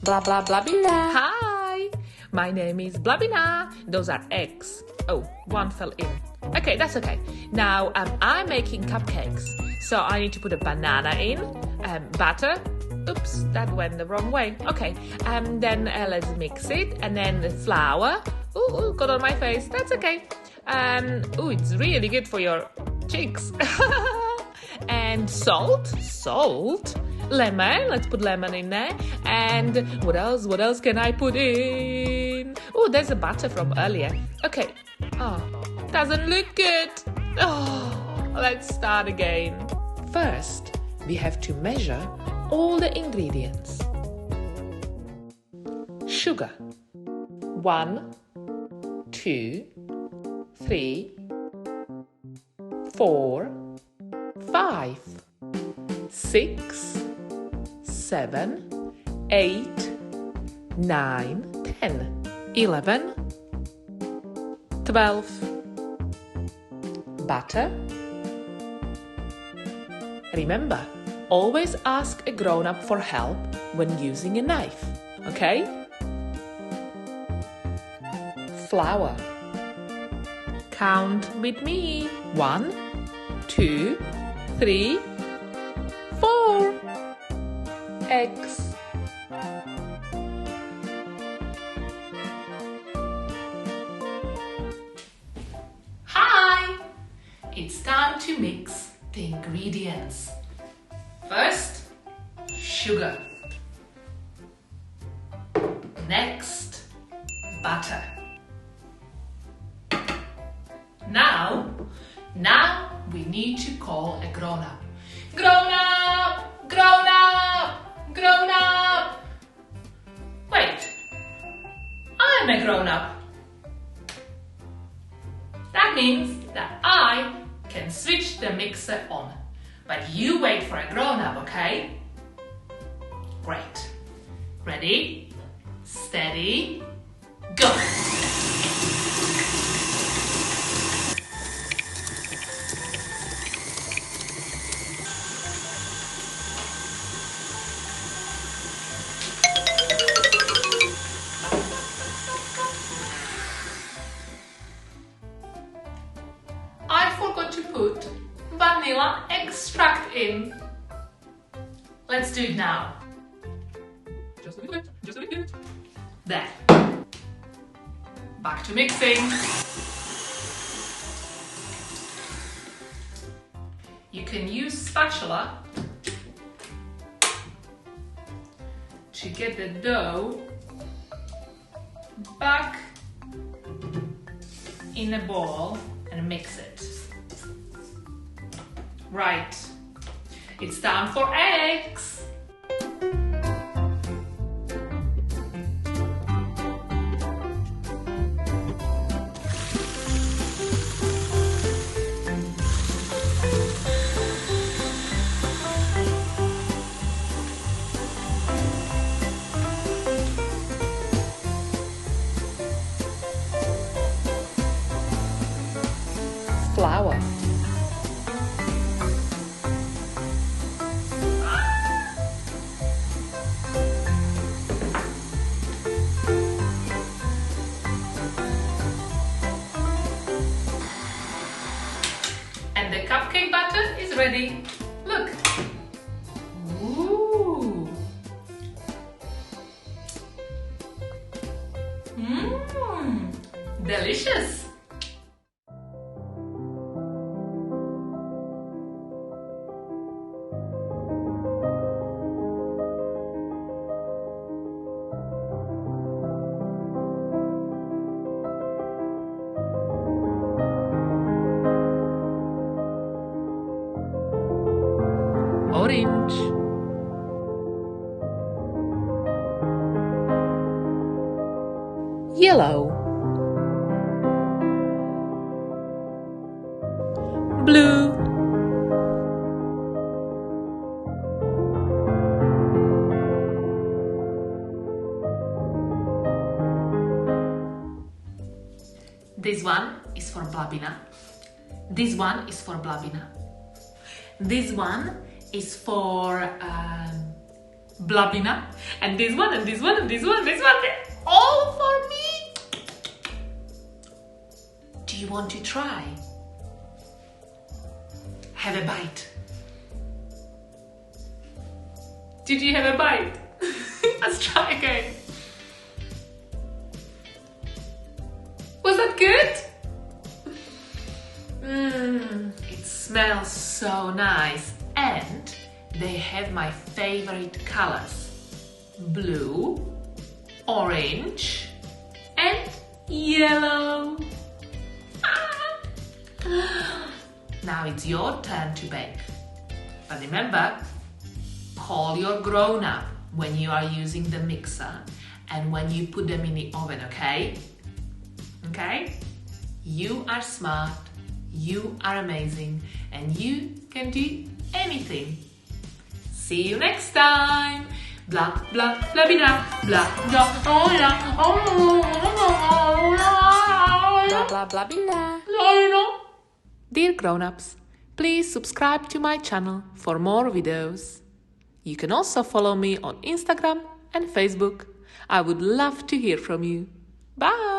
Blah, blah, Blabina. Hi, my name is Blabina. Those are eggs. Oh, one fell in. Okay, that's okay. Now, I'm making cupcakes. So I need to put a banana in, butter. Oops, that went the wrong way. Okay, then let's mix it. And then the flour. Ooh, got on my face. That's okay. Ooh, it's really good for your cheeks. And salt. Lemon, let's put lemon in there. And what else can I put in? Oh, there's a butter from earlier. Okay. Oh, doesn't look good. Oh, let's start again. First, we have to measure all the ingredients. Sugar. 1, 2, 3, 4, 5, 6, 7, 8, 9, 10, 11, 12. Butter. Remember, always ask a grown-up for help when using a knife, okay? Flour. Count with me. 1, 2, 3, 4. Eggs. Hi! It's time to mix the ingredients. First, sugar. Next, butter. Now we need to call a grown-up. Grown-up! Grown-up! Grown-up! Wait, I'm a grown-up. That means that I can switch the mixer on. But you wait for a grown-up, okay? Great. Ready, steady, go! I forgot to put vanilla extract in. Let's do it now. Just a little bit. There. Back to mixing. You can use spatula to get the dough back in a bowl and mix it. Right, it's time for eggs. Flour. And the cupcake batter is ready. Look. Ooh. Delicious. Orange. Yellow. Blue. This one is for Blabina. This one is for Blabina. This one is for Blabina, and this one, and this one, and this one, this one, all for me. Do you want to try? Have a bite. Did you have a bite? Let's try again. Was that good? It smells so nice, and they have my favorite colors: blue, orange, and yellow. Now it's your turn to bake. But remember, call your grown-up when you are using the mixer and when you put them in the oven, okay? Okay? You are smart, you are amazing, and you can do anything. See you next time. Blah, blah, blabina, blah, blah, oh yeah, Blah blah blabina. Dear grown-ups, please subscribe to my channel for more videos. You can also follow me on Instagram and Facebook. I would love to hear from you. Bye!